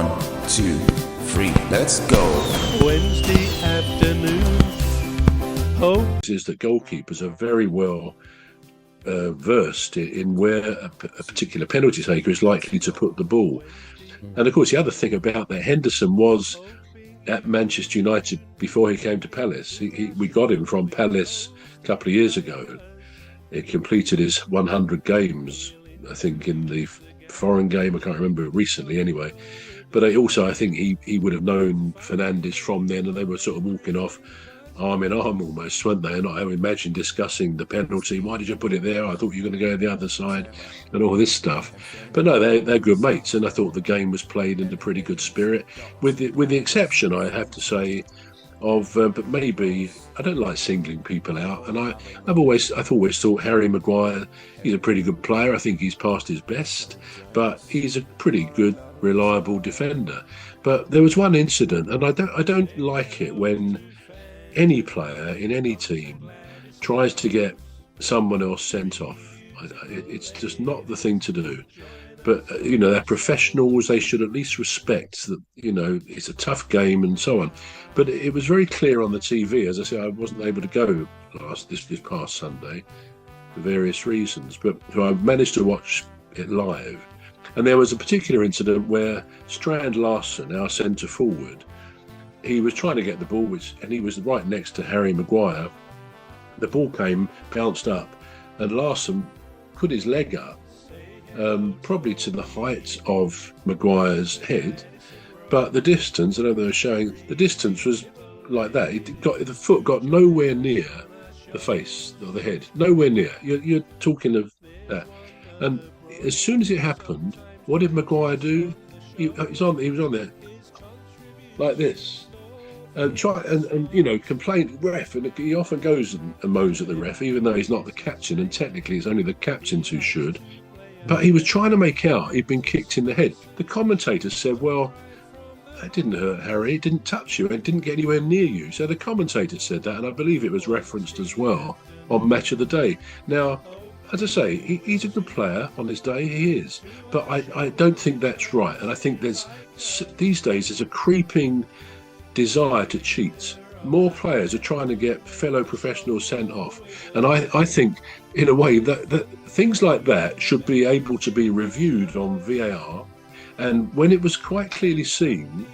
1, 2, 3, let's go. Wednesday afternoon. Oh, is that goalkeepers are very well versed in where a particular penalty taker is likely to put the ball. And of course, the other thing about that, Henderson was at Manchester United before he came to Palace. We got him from Palace a couple of years ago. He completed his 100 games, I think, in the foreign game. I can't remember recently anyway. But I think he would have known Fernandes from then, and they were sort of walking off arm in arm almost, weren't they? And I imagine discussing the penalty. Why did you put it there? I thought you were going to go the other side, and all this stuff. But no, they're good mates, and I thought the game was played in a pretty good spirit, with the exception, I have to say, of but maybe I don't like singling people out, and I've always thought Harry Maguire, he's a pretty good player. I think he's past his best, but he's a pretty good, reliable defender. But there was one incident, and I don't like it when any player in any team tries to get someone else sent off. It's just not the thing to do. But, they're professionals. They should at least respect that, it's a tough game and so on. But it was very clear on the TV. As I say, I wasn't able to go this past Sunday for various reasons. But I managed to watch it live. And there was a particular incident where Strand Larsen, our centre forward, he was trying to get the ball, and he was right next to Harry Maguire. The ball came, bounced up, and Larsen put his leg up, probably to the height of Maguire's head, but the distance, I don't know if they were showing, the distance was like that. The foot got nowhere near the face or the head, nowhere near. You're talking of that. And as soon as it happened, what did Maguire do? He was on there like this. And complain ref, and he often goes and moans at the ref, even though he's not the captain, and technically it's only the captains who should. But he was trying to make out he'd been kicked in the head. The commentator said, "Well, that didn't hurt, Harry. It didn't touch you. It didn't get anywhere near you." So the commentator said that, and I believe it was referenced as well on Match of the Day. Now, as I say, he's a good player on his day. He is, but I don't think that's right. And I think these days there's a creeping desire to cheat. More players are trying to get fellow professionals sent off, and I think in a way that things like that should be able to be reviewed on VAR. And when it was quite clearly seen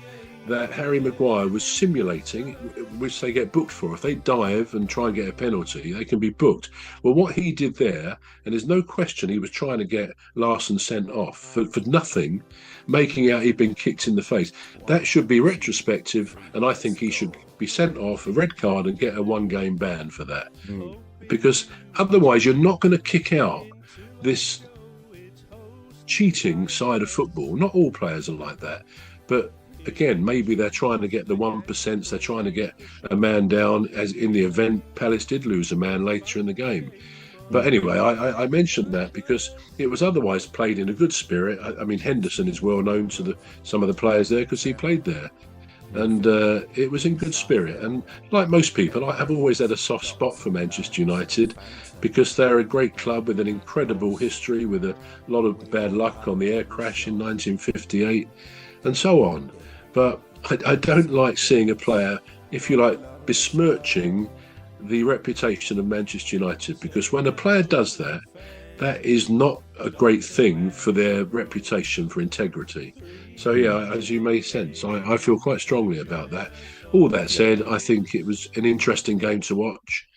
that Harry Maguire was simulating, which they get booked for, if they dive and try and get a penalty, they can be booked. Well, what he did there, and there's no question he was trying to get Larsen sent off for nothing, making out he'd been kicked in the face. That should be retrospective, and I think he should be sent off, a red card, and get a one-game ban for that. Because otherwise you're not going to kick out this cheating side of football. Not all players are like that, but again, maybe they're trying to get the 1%. They're trying to get a man down, as in the event Palace did lose a man later in the game. But anyway, I mentioned that because it was otherwise played in a good spirit. I mean, Henderson is well known to some of the players there because he played there. And it was in good spirit. And like most people, I have always had a soft spot for Manchester United because they're a great club with an incredible history, with a lot of bad luck on the air crash in 1958 and so on. But I don't like seeing a player, if you like, besmirching the reputation of Manchester United, because when a player does that, that is not a great thing for their reputation for integrity. So yeah, as you may sense, I feel quite strongly about that. All that said, I think it was an interesting game to watch.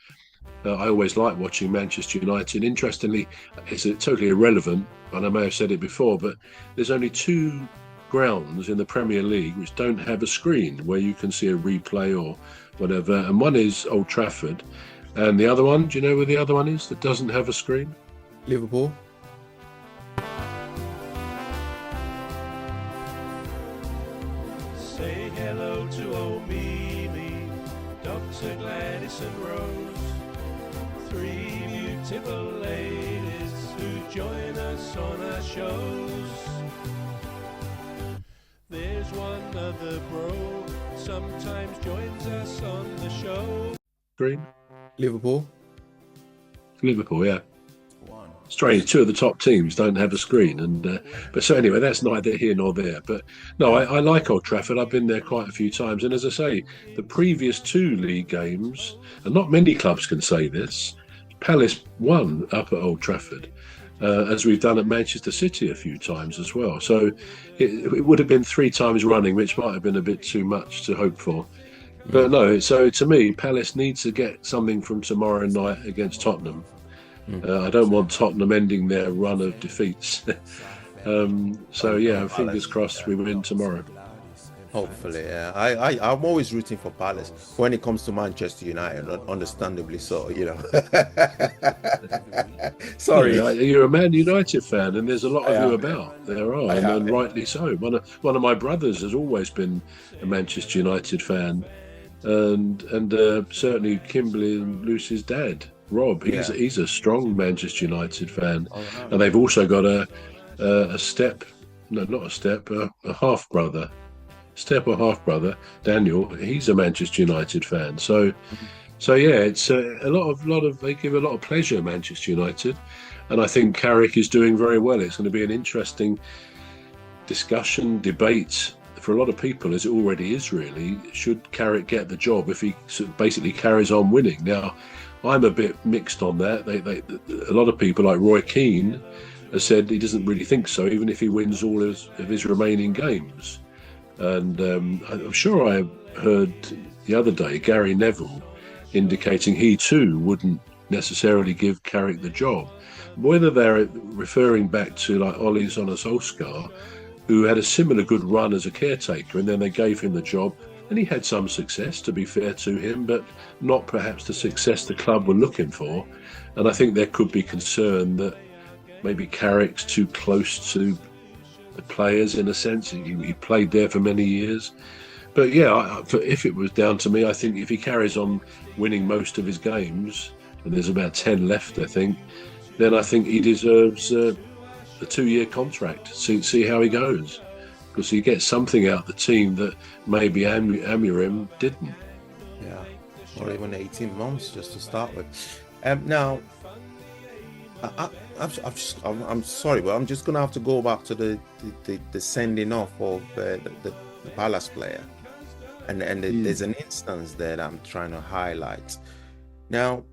I always like watching Manchester United. Interestingly, it's totally irrelevant, and I may have said it before, but there's only 2 grounds in the Premier League which don't have a screen where you can see a replay or whatever, and one is Old Trafford, and the other one, do you know where the other one is that doesn't have a screen? Liverpool. say hello to old Mimi, Dr. Gladys and Rose, 3 beautiful ladies who join us on our shows. There's one other bro, sometimes joins us on the show. Screen? Liverpool. Liverpool, yeah. strange. Two of the top teams don't have a screen, and but so anyway, that's neither here nor there. But no, I like Old Trafford. I've been there quite a few times, and as I say, the previous two league games, and not many clubs can say this, Palace won up at Old Trafford, as we've done at Manchester City a few times as well. So it would have been 3 times running, which might have been a bit too much to hope for. But no, so to me, Palace needs to get something from tomorrow night against Tottenham. I don't want Tottenham ending their run of defeats. So yeah, fingers crossed we win tomorrow. Hopefully, yeah. I'm always rooting for Palace when it comes to Manchester United, understandably so, you know. Sorry. You're a Man United fan, and there's a lot of you about. There are, and rightly so. One of my brothers has always been a Manchester United fan, and certainly Kimberly and Lucy's dad, Rob, he's a strong Manchester United fan. And they've also got a half brother. Step or half brother, Daniel, he's a Manchester United fan. So yeah, it's a lot of they give a lot of pleasure, Manchester United, and I think Carrick is doing very well. It's going to be an interesting discussion, debate for a lot of people, as it already is. Really, should Carrick get the job if he basically carries on winning? Now, I'm a bit mixed on that. A lot of people, like Roy Keane, has said he doesn't really think so, even if he wins all of his remaining games. And I'm sure I heard the other day Gary Neville indicating he too wouldn't necessarily give Carrick the job. Whether they're referring back to like Ole Gunnar Solskjaer, who had a similar good run as a caretaker, and then they gave him the job, and he had some success, to be fair to him, but not perhaps the success the club were looking for. And I think there could be concern that maybe Carrick's too close to the players, in a sense. He played there for many years. But yeah, if it was down to me, I think if he carries on winning most of his games, and there's about 10 left, I think, then I think he deserves a 2-year contract. See how he goes, because he gets something out of the team that maybe Amorim didn't. Yeah, or even 18 months just to start with. Now, I'm sorry, but I'm just gonna have to go back to the sending off of the Palace player, and there's an instance that I'm trying to highlight. Now,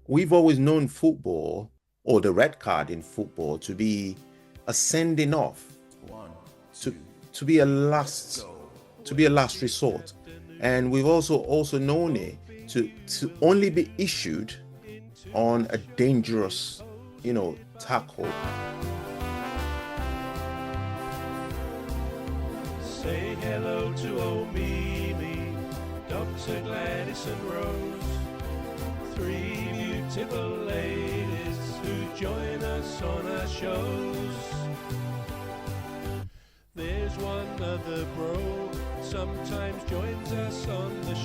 we've always known football, or the red card in football, to be a sending off, to be a last resort, and we've also known it to only be issued on a dangerous, tackle. Say hello to old Mimi, Dr. Gladys and Rose, 3 beautiful ladies who join us on our shows. There's one other bro, sometimes joins us on the show.